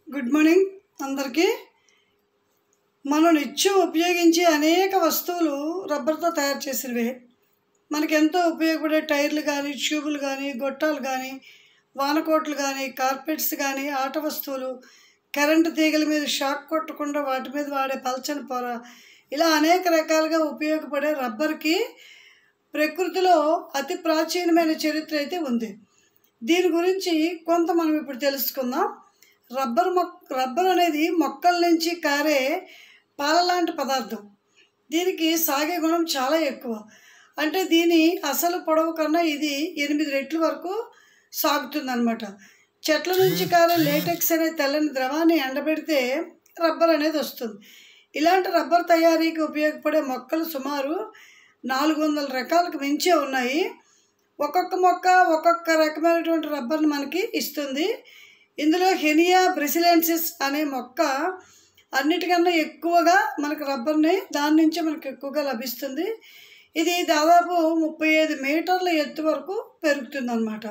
Good morning అందరికీ. మనం నిత్యం ఉపయోగించే అనేక వస్తువులు రబ్బర్తో తయారు చేసినవే. మనకి ఎంతో ఉపయోగపడే టైర్లు కానీ, ట్యూబులు కానీ, గొట్టాలు కానీ, వానకోట్లు కానీ, కార్పెట్స్ కానీ, ఆట వస్తువులు, కరెంటు తీగల మీద షాక్ కొట్టకుండా వాటి మీద వాడే పల్చని పొర, ఇలా అనేక రకాలుగా ఉపయోగపడే రబ్బర్కి ప్రకృతిలో అతి ప్రాచీనమైన చరిత్ర అయితే ఉంది. దీని గురించి కొంత మనం ఇప్పుడు తెలుసుకుందాం. రబ్బర్ అనేది మొక్కల నుంచి కారే పాల లాంటి పదార్థం. దీనికి సాగే గుణం చాలా ఎక్కువ. అంటే దీని అసలు పొడవు కన్నా ఇది 8 రెట్ల వరకు సాగుతుందన్నమాట. చెట్ల నుంచి కారే లేటెక్స్ అనే తెల్లని ద్రవాన్ని ఎండబెడితే రబ్బర్ అనేది వస్తుంది. ఇలాంటి రబ్బర్ తయారీకి ఉపయోగపడే మొక్కలు సుమారు 400 రకాలకు మించే ఉన్నాయి. ఒక్కొక్క మొక్క ఒక్కొక్క రకమైనటువంటి రబ్బర్ని మనకి ఇస్తుంది. ఇందులో హెనియా బ్రెసిలెన్సిస్ అనే మొక్క అన్నిటికన్నా ఎక్కువగా మనకు రబ్బర్ని దాని నుంచే మనకు ఎక్కువగా లభిస్తుంది. ఇది దాదాపు 35 మీటర్ల ఎత్తు వరకు పెరుగుతుంది అన్నమాట.